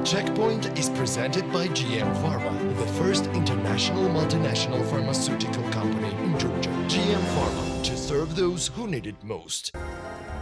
Checkpoint is presented by GM Pharma, the first international multinational pharmaceutical company in Georgia. GM Pharma, to serve those who need it most.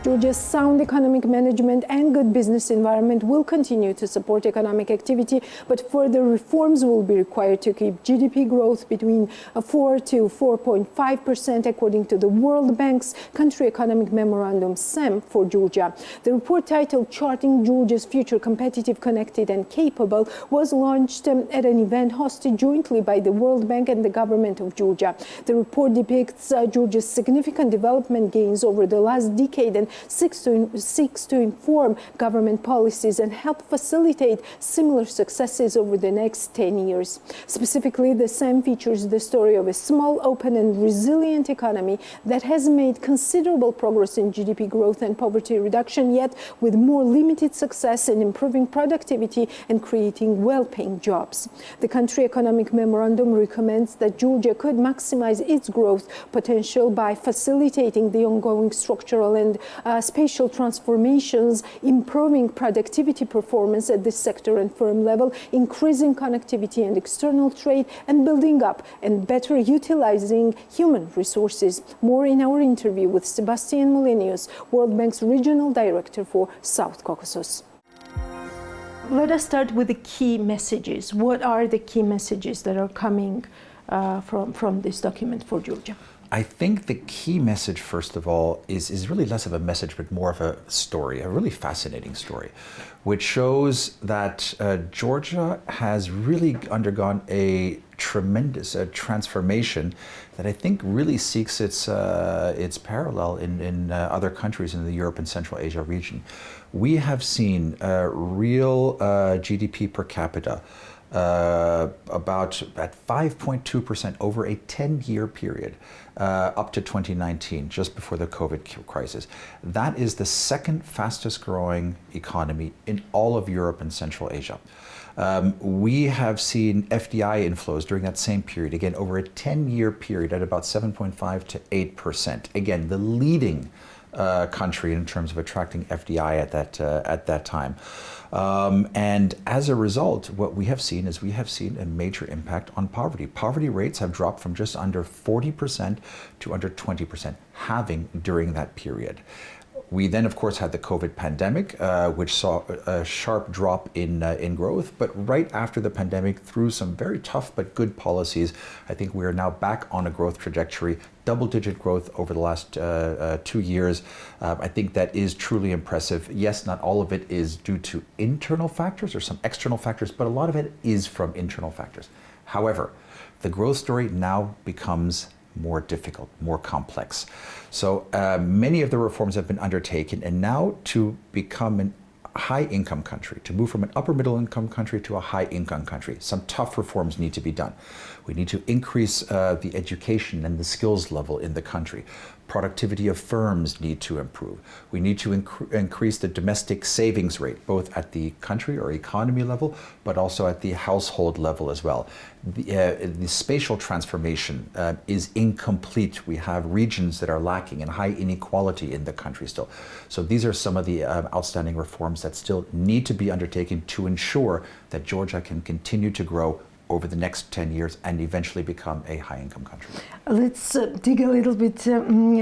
Georgia's sound economic management and good business environment will continue to support economic activity, but further reforms will be required to keep GDP growth between 4 to 4.5%, according to the World Bank's Country Economic Memorandum, CEM, for Georgia. The report, titled Charting Georgia's Future Competitive, Connected and Capable, was launched at an event hosted jointly by the World Bank and the government of Georgia. The report depicts Georgia's significant development gains over the last decade and seeks to inform government policies and help facilitate similar successes over the next 10 years. Specifically, the CEM features the story of a small, open and resilient economy that has made considerable progress in GDP growth and poverty reduction, yet with more limited success in improving productivity and creating well-paying jobs. The Country Economic Memorandum recommends that Georgia could maximize its growth potential by facilitating the ongoing structural and spatial transformations, improving productivity performance at the sector and firm level, increasing connectivity and external trade, and building up and better utilizing human resources. More in our interview with Sebastian Molineus, World Bank's Regional Director for South Caucasus. Let us start with the key messages. What are the key messages that are coming from this document for Georgia? I think the key message, first of all, is really less of a message, but more of a story, a really fascinating story, which shows that Georgia has really undergone a tremendous transformation that I think really seeks its parallel in other countries in the Europe and Central Asia region. We have seen real GDP per capita about at 5.2% over a 10-year period up to 2019, just before the COVID crisis. That is the second fastest growing economy in all of Europe and Central Asia. We have seen FDI inflows during that same period, again, over a 10-year period at about 7.5 to 8%. Again, the leading country in terms of attracting FDI at that time. And as a result, what we have seen is a major impact on poverty. Poverty rates have dropped from just under 40% to under 20%, halving during that period. We then, of course, had the COVID pandemic, which saw a sharp drop in growth. But right after the pandemic, through some very tough but good policies, I think we are now back on a growth trajectory, double-digit growth over the last 2 years. I think that is truly impressive. Yes, not all of it is due to internal factors or some external factors, but a lot of it is from internal factors. However, the growth story now becomes more difficult, more complex. So many of the reforms have been undertaken, and now to become an high-income country, to move from an upper middle-income country to a high-income country, some tough reforms need to be done. We need to increase the education and the skills level in the country. Productivity of firms need to improve. We need to increase the domestic savings rate, both at the country or economy level, but also at the household level as well. The spatial transformation is incomplete. We have regions that are lacking and high inequality in the country still. So these are some of the outstanding reforms that still need to be undertaken to ensure that Georgia can continue to grow over the next 10 years and eventually become a high-income country. Let's dig a little bit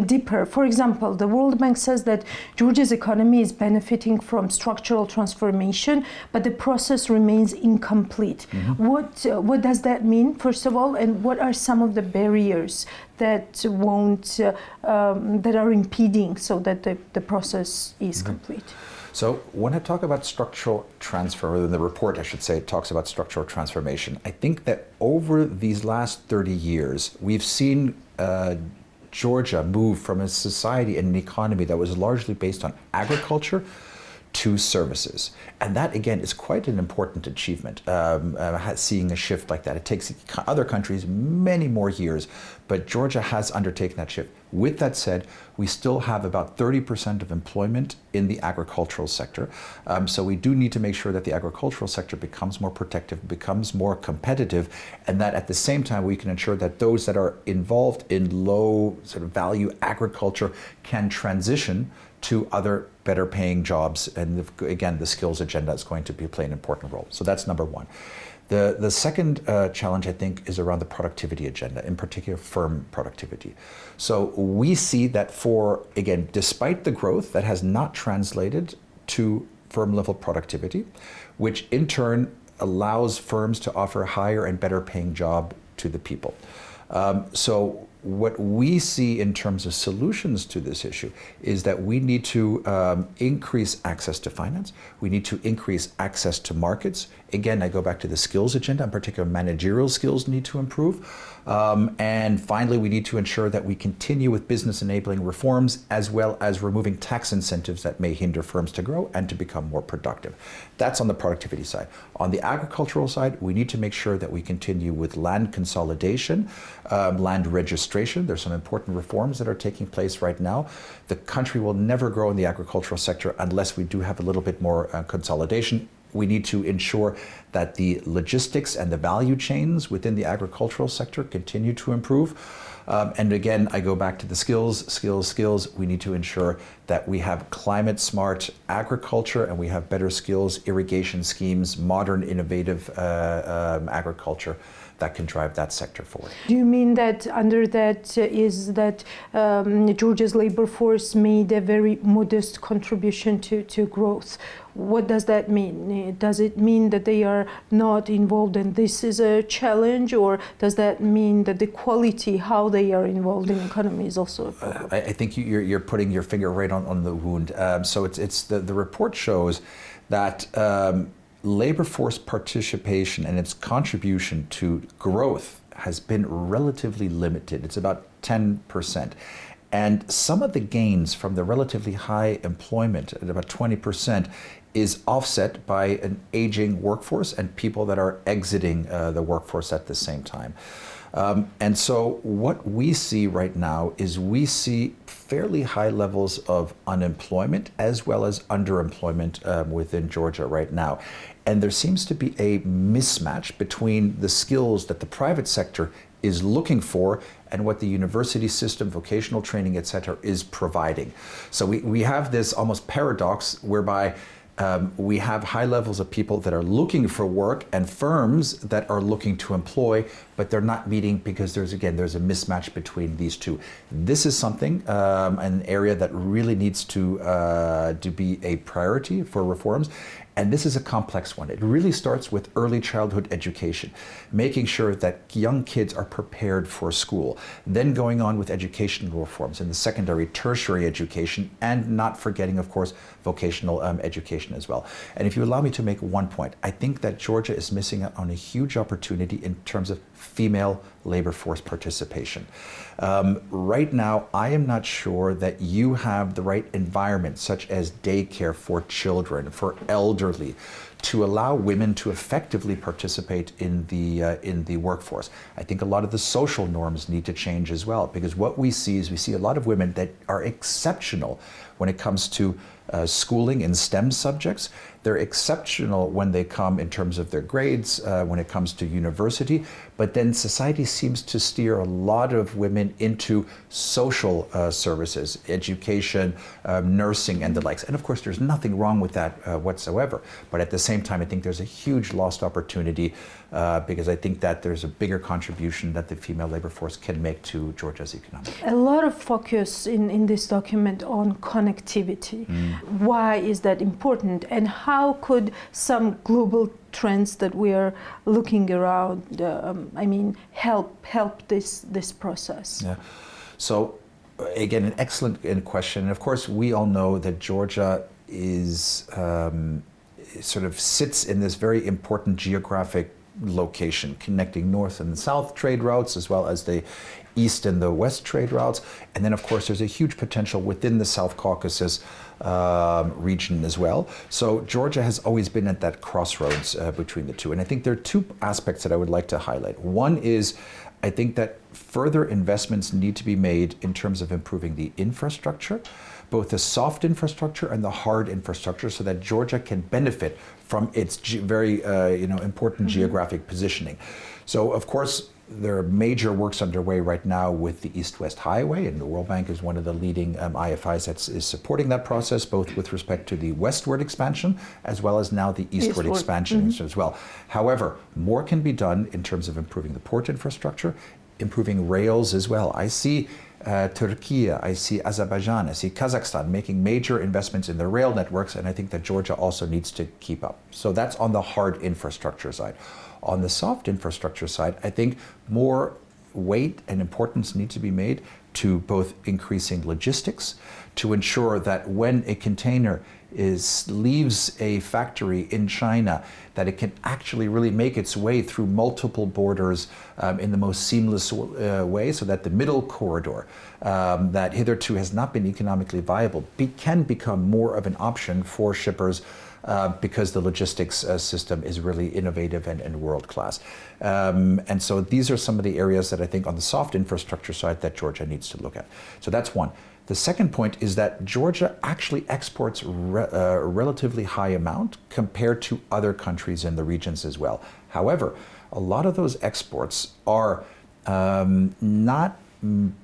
deeper. For example, the World Bank says that Georgia's economy is benefiting from structural transformation, but the process remains incomplete. Mm-hmm. What does that mean, first of all, and what are some of the barriers that that are impeding so that the process is mm-hmm. complete? So when I talk about structural transfer, or the report I should say, it talks about structural transformation. I think that over these last 30 years, we've seen Georgia move from a society and an economy that was largely based on agriculture to services. And that, again, is quite an important achievement, seeing a shift like that. It takes other countries many more years, but Georgia has undertaken that shift. With that said, we still have about 30% of employment in the agricultural sector. So we do need to make sure that the agricultural sector becomes more protective, becomes more competitive, and that at the same time we can ensure that those that are involved in low sort of value agriculture can transition to other better paying jobs, and again, the skills agenda is going to play an important role. So that's number one. The second challenge, I think, is around the productivity agenda, in particular firm productivity. So we see that again, despite the growth, that has not translated to firm level productivity, which in turn allows firms to offer a higher and better paying job to the people. So what we see in terms of solutions to this issue is that we need to increase access to finance. We need to increase access to markets. Again, I go back to the skills agenda, in particular managerial skills need to improve. And finally, we need to ensure that we continue with business enabling reforms, as well as removing tax incentives that may hinder firms to grow and to become more productive. That's on the productivity side. On the agricultural side, we need to make sure that we continue with land consolidation, land registration. There's some important reforms that are taking place right now. The country will never grow in the agricultural sector unless we do have a little bit more consolidation. We need to ensure that the logistics and the value chains within the agricultural sector continue to improve. And again, I go back to the skills. We need to ensure that we have climate smart agriculture and we have better skills, irrigation schemes, modern, innovative agriculture that can drive that sector forward. Do you mean that under that is that Georgia's labor force made a very modest contribution to growth? What does that mean? Does it mean that they are not involved and this is a challenge, or does that mean that the quality, how they are involved in economy is also a problem? I think you're putting your finger right on the wound. So it's the report shows that labor force participation and its contribution to growth has been relatively limited. It's about 10%. And some of the gains from the relatively high employment at about 20% is offset by an aging workforce and people that are exiting the workforce at the same time. And so what we see right now is we see fairly high levels of unemployment as well as underemployment within Georgia right now. And there seems to be a mismatch between the skills that the private sector is looking for and what the university system, vocational training, et cetera, is providing. So we have this almost paradox whereby we have high levels of people that are looking for work and firms that are looking to employ, but they're not meeting because there's a mismatch between these two. This is something, an area that really needs to be a priority for reforms. And this is a complex one. It really starts with early childhood education, making sure that young kids are prepared for school, then going on with educational reforms in the secondary, tertiary education, and not forgetting, of course, vocational education as well. And if you allow me to make one point, I think that Georgia is missing out on a huge opportunity in terms of female labor force participation. Right now, I am not sure that you have the right environment, such as daycare for children, for elderly, to allow women to effectively participate in the workforce. I think a lot of the social norms need to change as well, because what we see is we see a lot of women that are exceptional when it comes to schooling in STEM subjects. They're exceptional when they come in terms of their grades, when it comes to university, but then society seems to steer a lot of women into social services, education, nursing, and the likes. And of course, there's nothing wrong with that whatsoever. But at the same time, I think there's a huge lost opportunity because I think that there's a bigger contribution that the female labor force can make to Georgia's economy. A lot of focus in this document on connectivity. Why is that important, and how could some global trends that we are looking around, help this process? Yeah. So again, an excellent question. And of course, we all know that Georgia is sort of sits in this very important geographic location, connecting north and south trade routes, as well as the east and the west trade routes. And then, of course, there's a huge potential within the South Caucasus region as well. So Georgia has always been at that crossroads between the two. And I think there are two aspects that I would like to highlight. One is, I think that further investments need to be made in terms of improving the infrastructure, both the soft infrastructure and the hard infrastructure, so that Georgia can benefit from its very important geographic positioning. So, of course, there are major works underway right now with the East-West Highway, and the World Bank is one of the leading IFIs that is supporting that process, both with respect to the westward expansion as well as now the eastward expansion as well. However, more can be done in terms of improving the port infrastructure, improving rails as well. I see Turkey, I see Azerbaijan, I see Kazakhstan making major investments in their rail networks, and I think that Georgia also needs to keep up. So that's on the hard infrastructure side. On the soft infrastructure side, I think more weight and importance need to be made to both increasing logistics, to ensure that when a container leaves a factory in China, that it can actually really make its way through multiple borders in the most seamless way, so that the middle corridor that hitherto has not been economically viable can become more of an option for shippers because the logistics system is really innovative and world-class. And so these are some of the areas that I think on the soft infrastructure side that Georgia needs to look at. So that's one. The second point is that Georgia actually exports a relatively high amount compared to other countries in the regions as well. However, a lot of those exports are not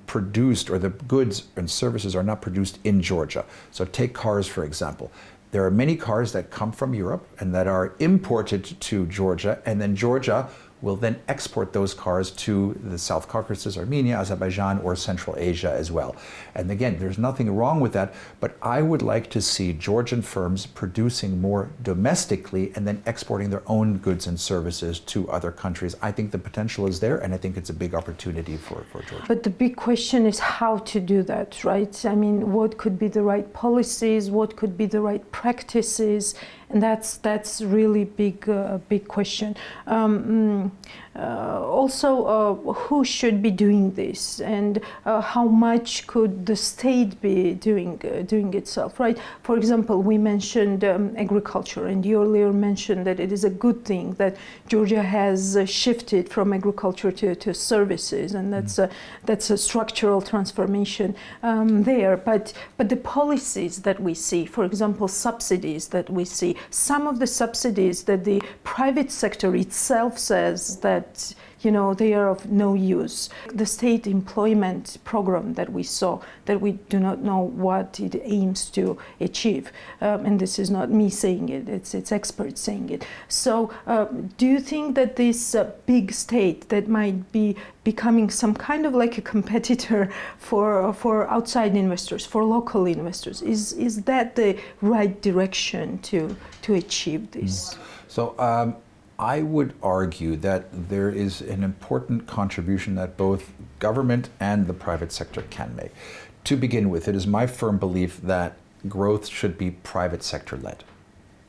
produced, or the goods and services are not produced in Georgia. So take cars, for example. There are many cars that come from Europe and that are imported to Georgia, and then Georgia will then export those cars to the South Caucasus, Armenia, Azerbaijan, or Central Asia as well. And again, there's nothing wrong with that, but I would like to see Georgian firms producing more domestically and then exporting their own goods and services to other countries. I think the potential is there, and I think it's a big opportunity for Georgia. But the big question is how to do that, right? I mean, what could be the right policies? What could be the right practices? And that's really big question. Also, who should be doing this, and how much could the state be doing itself, right? For example, we mentioned agriculture, and you earlier mentioned that it is a good thing that Georgia has shifted from agriculture to services, and that's a structural transformation there. But the policies that we see, for example, subsidies that we see, some of the subsidies that the private sector itself says that, you know, they are of no use. The state employment program that we saw, that we do not know what it aims to achieve, and this is not me saying it, it's experts saying it. So do you think that this big state that might be becoming some kind of like a competitor for outside investors, for local investors, is that the right direction to achieve this? So I would argue that there is an important contribution that both government and the private sector can make. To begin with, it is my firm belief that growth should be private sector led,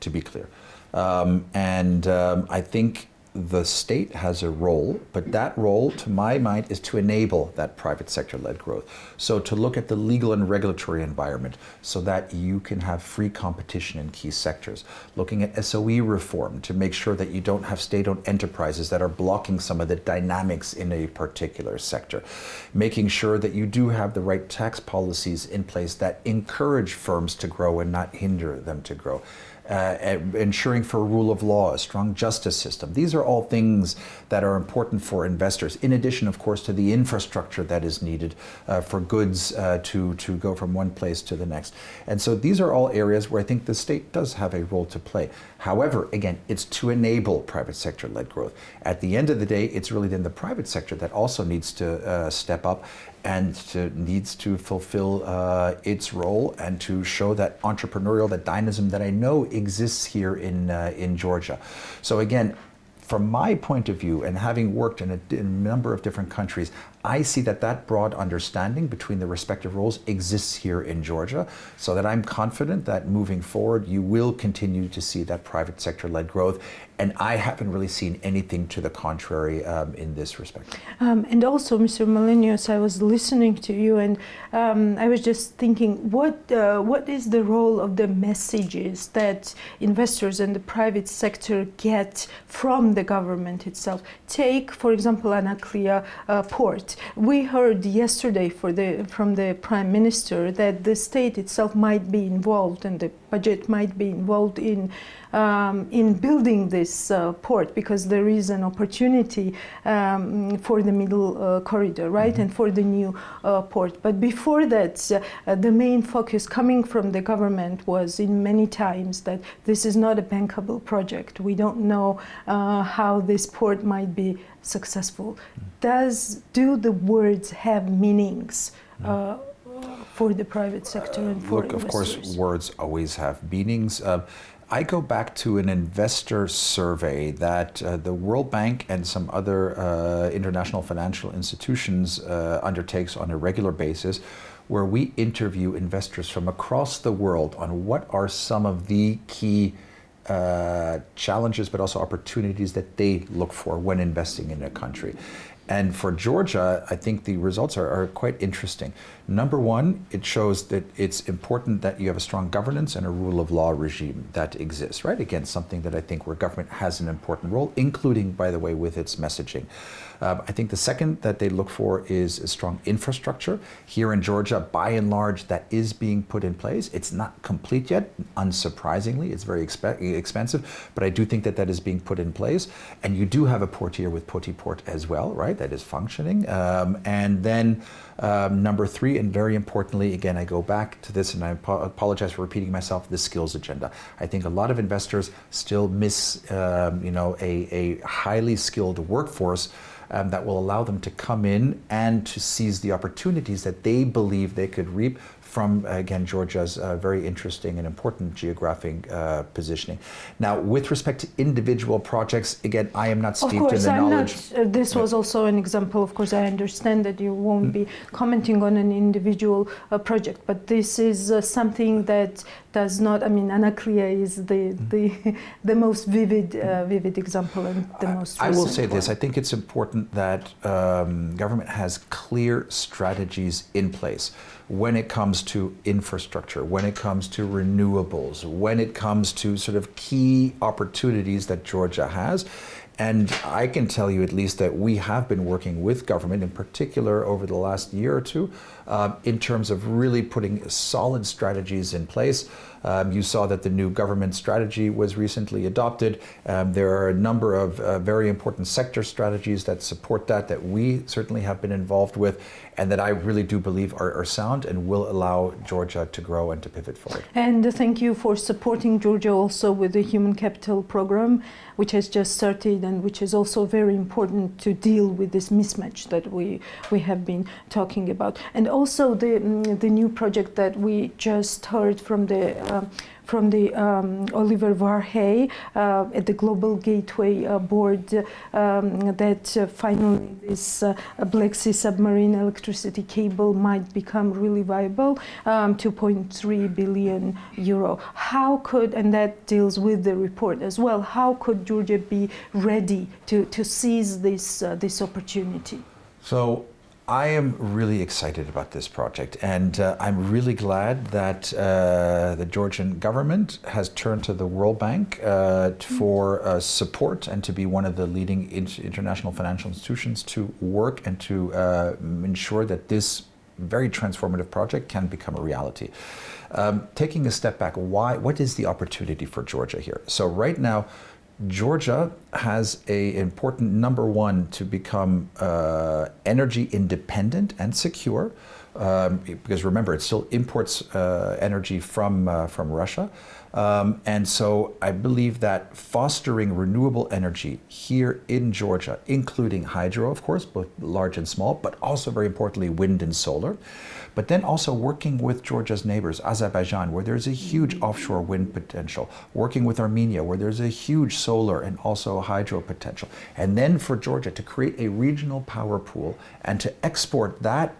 to be clear. I think the state has a role, but that role, to my mind, is to enable that private sector-led growth. So to look at the legal and regulatory environment so that you can have free competition in key sectors. Looking at SOE reform to make sure that you don't have state-owned enterprises that are blocking some of the dynamics in a particular sector. Making sure that you do have the right tax policies in place that encourage firms to grow and not hinder them to grow. Ensuring for rule of law, a strong justice system. These are all things that are important for investors, in addition, of course, to the infrastructure that is needed for goods to go from one place to the next. And so these are all areas where I think the state does have a role to play. However, again, it's to enable private sector-led growth. At the end of the day, it's really then the private sector that also needs to step up and needs to fulfill its role and to show that entrepreneurial, that dynamism that I know exists here in Georgia. So again, from my point of view, and having worked in a number of different countries, I see that broad understanding between the respective roles exists here in Georgia, so that I'm confident that moving forward, you will continue to see that private sector-led growth. And I haven't really seen anything to the contrary in this respect. And also, Mr. Molineus, I was listening to you, and I was just thinking, what is the role of the messages that investors and the private sector get from the government itself? Take, for example, Anaklia port. But we heard yesterday from the Prime Minister that the state itself might be involved and the budget might be involved in building this port, because there is an opportunity for the middle corridor, right, and for the new port. But before that, the main focus coming from the government was in many times that this is not a bankable project. We don't know how this port might be successful. Do the words have meanings for the private sector and for Look, investors? of course, words always have meanings. I go back to an investor survey that the World Bank and some other international financial institutions undertakes on a regular basis, where we interview investors from across the world on what are some of the key challenges, but also opportunities that they look for when investing in a country. And for Georgia, I think the results are quite interesting. Number one, it shows that it's important that you have a strong governance and a rule of law regime that exists, right? Again, something that I think where government has an important role, including, by the way, with its messaging. I think the second that they look for is a strong infrastructure. Here in Georgia, by and large, that is being put in place. It's not complete yet, unsurprisingly. It's very expensive, but I do think that that is being put in place. And you do have a port here with Poti Port as well, right? That is functioning. And then number three, and very importantly, again, I go back to this, and I apologize for repeating myself, the skills agenda. I think a lot of investors still miss, a highly skilled workforce that will allow them to come in and to seize the opportunities that they believe they could reap from, again, Georgia's very interesting and important geographic positioning. Now, with respect to individual projects, again, I am not steeped in the knowledge. This was also an example. Of course, I understand that you won't be commenting on an individual project, but this is something that does not. I mean, Anaklia is the most vivid example and the most. I will say this. I think it's important that government has clear strategies in place when it comes to infrastructure, when it comes to renewables, when it comes to sort of key opportunities that Georgia has. And I can tell you at least that we have been working with government, in particular over the last year or two, in terms of really putting solid strategies in place. You saw that the new government strategy was recently adopted. There are a number of very important sector strategies that support that we certainly have been involved with, and that I really do believe are sound and will allow Georgia to grow and to pivot forward. And thank you for supporting Georgia also with the Human Capital Program, which has just started and which is also very important to deal with this mismatch that we have been talking about. And also the new project that we just heard from the Oliver Varhey at the Global Gateway Board, that finally this Black Sea submarine electricity cable might become really viable, 2.3 billion euro. How could, and that deals with the report as well, how could Georgia be ready to seize this opportunity? So I am really excited about this project, and I'm really glad that the Georgian government has turned to the World Bank for support and to be one of the leading international financial institutions to work and to ensure that this very transformative project can become a reality. Taking a step back, what is the opportunity for Georgia here? So right now, Georgia has an important number one to become energy independent and secure, because remember, it still imports energy from Russia. And so I believe that fostering renewable energy here in Georgia, including hydro, of course, both large and small, but also very importantly, wind and solar, but then also working with Georgia's neighbors, Azerbaijan, where there's a huge offshore wind potential, working with Armenia, where there's a huge solar and also hydro potential. And then for Georgia to create a regional power pool and to export that,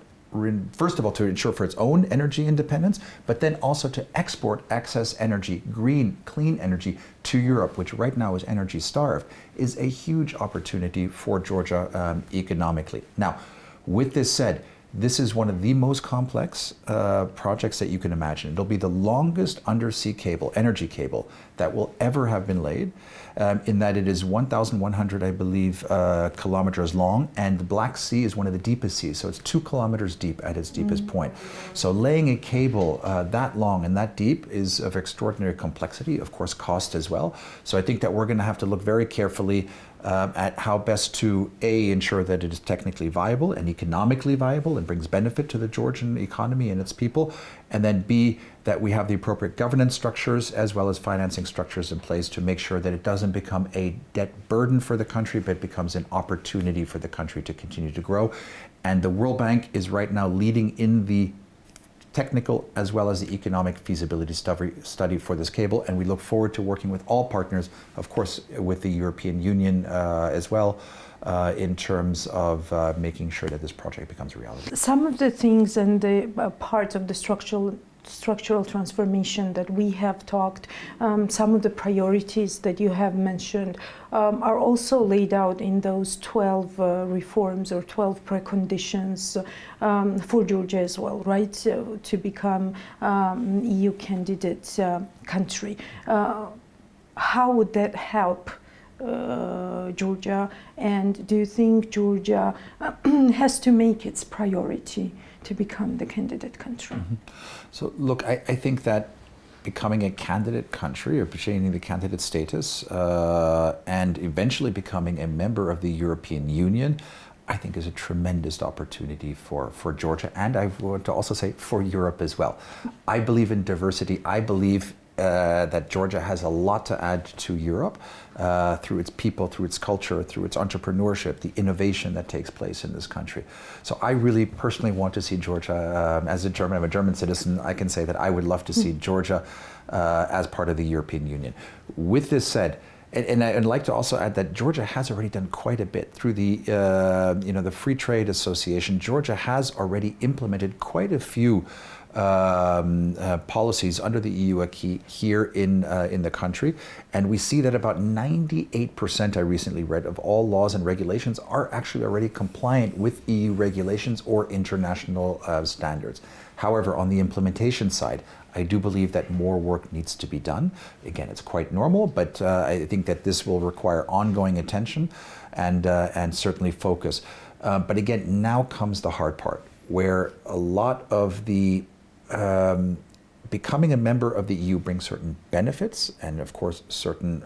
first of all, to ensure for its own energy independence, but then also to export excess energy, green, clean energy to Europe, which right now is energy starved, is a huge opportunity for Georgia economically. Now, with this said, this is one of the most complex projects that you can imagine. It'll be the longest undersea cable, energy cable, that will ever have been laid. in that it is 1,100, I believe, kilometers long, and the Black Sea is one of the deepest seas, so it's 2 kilometers deep at its deepest point. So laying a cable that long and that deep is of extraordinary complexity, of course cost as well. So I think that we're going to have to look very carefully at how best to ensure that it is technically viable and economically viable and brings benefit to the Georgian economy and its people, and then B, that we have the appropriate governance structures as well as financing structures in place to make sure that it doesn't become a debt burden for the country, but becomes an opportunity for the country to continue to grow. And the World Bank is right now leading in the technical as well as the economic feasibility study for this cable, and we look forward to working with all partners, of course with the European Union as well, in terms of making sure that this project becomes a reality. Some of the things and the parts of the structural transformation that we have talked, some of the priorities that you have mentioned are also laid out in those 12 reforms or 12 preconditions for Georgia as well, right? So, to become EU candidate country. How would that help Georgia, and do you think Georgia has to make its priority to become the candidate country? So look, I think that becoming a candidate country, or obtaining the candidate status, and eventually becoming a member of the European Union, I think is a tremendous opportunity for Georgia, and I want to also say for Europe as well. I believe in diversity. I believe that Georgia has a lot to add to Europe through its people, through its culture, through its entrepreneurship, the innovation that takes place in this country. So I really personally want to see Georgia, as a German, I'm a German citizen, I can say that I would love to see Georgia as part of the European Union. With this said, and I'd like to also add that Georgia has already done quite a bit through the, the Free Trade Association. Georgia has already implemented quite a few policies under the EU acquis here in the country, and we see that about 98%, I recently read, of all laws and regulations are actually already compliant with EU regulations or international standards. However, on the implementation side, I do believe that more work needs to be done. Again, it's quite normal, but I think that this will require ongoing attention and certainly focus. But again, now comes the hard part, where a lot of the becoming a member of the EU brings certain benefits and, of course, certain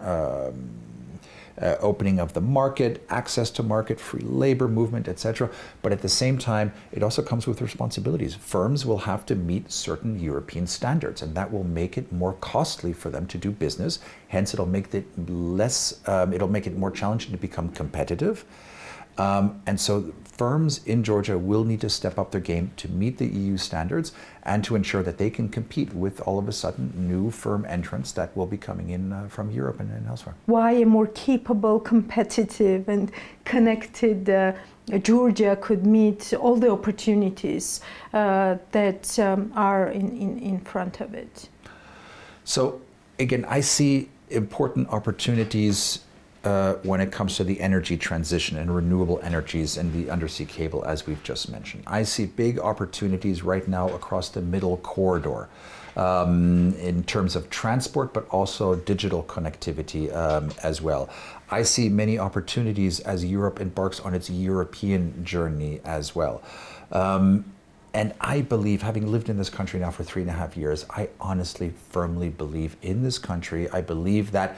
opening of the market, access to market, free labor movement, etc. But at the same time, it also comes with responsibilities. Firms will have to meet certain European standards, and that will make it more costly for them to do business. Hence, it'll make it it'll make it more challenging to become competitive. And so firms in Georgia will need to step up their game to meet the EU standards and to ensure that they can compete with, all of a sudden, new firm entrants that will be coming in from Europe and elsewhere. Why a more capable, competitive and connected Georgia could meet all the opportunities that are in front of it? So again, I see important opportunities when it comes to the energy transition and renewable energies and the undersea cable, as we've just mentioned. I see big opportunities right now across the middle corridor in terms of transport, but also digital connectivity as well. I see many opportunities as Europe embarks on its European journey as well. And I believe, having lived in this country now for 3.5 years, I honestly, firmly believe in this country. I believe that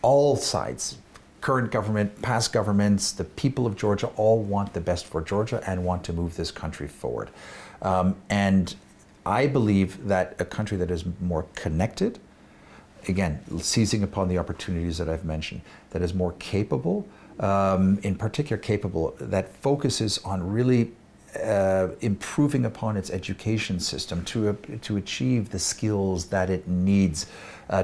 all sides, current government, past governments, the people of Georgia all want the best for Georgia and want to move this country forward. And I believe that a country that is more connected, again, seizing upon the opportunities that I've mentioned, that is more capable, in particular capable, that focuses on really improving upon its education system to achieve the skills that it needs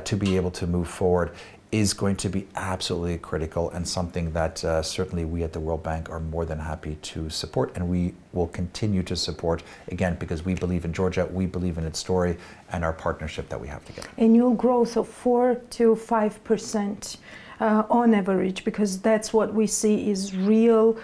to be able to move forward, is going to be absolutely critical, and something that certainly we at the World Bank are more than happy to support, and we will continue to support, again, because we believe in Georgia, we believe in its story and our partnership that we have together. Annual growth of 4 to 5% on average, because that's what we see is real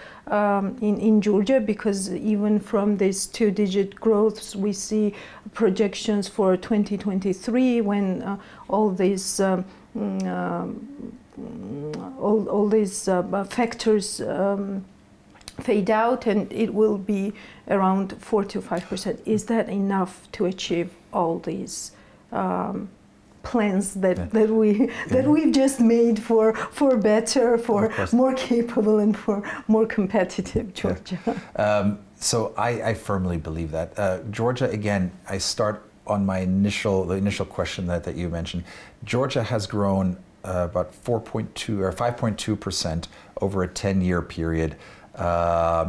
in Georgia, because even from these 2-digit growths, we see projections for 2023 when all these all these factors fade out, and it will be around 4 to 5%. Is that enough to achieve all these plans that we've just made for better, for more capable, and for more competitive Georgia? So I firmly believe that. Georgia, again, I start on the initial question that you mentioned. Georgia has grown about 4.2 or 5.2% over a 10-year period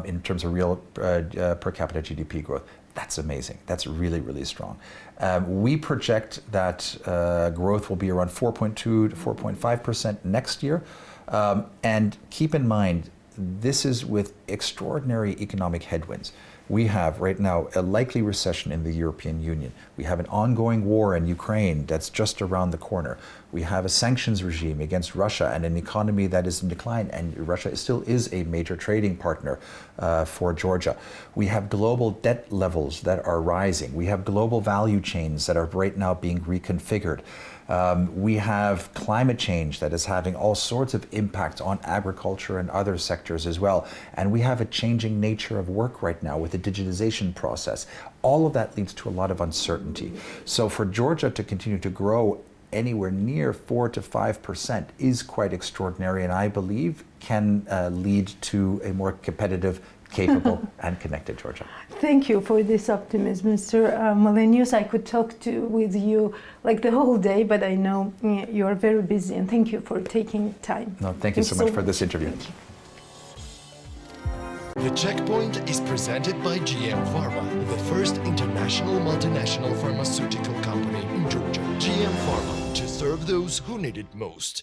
in terms of real per capita GDP growth. That's amazing. That's really, really strong. We project that growth will be around 4.2 to 4.5% next year. And keep in mind, this is with extraordinary economic headwinds. We have right now a likely recession in the European Union. We have an ongoing war in Ukraine that's just around the corner. We have a sanctions regime against Russia and an economy that is in decline, and Russia still is a major trading partner for Georgia. We have global debt levels that are rising. We have global value chains that are right now being reconfigured. We have climate change that is having all sorts of impacts on agriculture and other sectors as well. And we have a changing nature of work right now with the digitization process. All of that leads to a lot of uncertainty. So for Georgia to continue to grow anywhere near 4 to 5% is quite extraordinary, and I believe can lead to a more competitive, capable and connected Georgia. Thank you for this optimism, Mr. Molineus. I could talk with you like the whole day, but I know you are very busy, and thank you for taking time. No, thank you so much for this interview. The Checkpoint is presented by GM Pharma, the first international multinational pharmaceutical company in Georgia. GM Pharma, to serve those who need it most.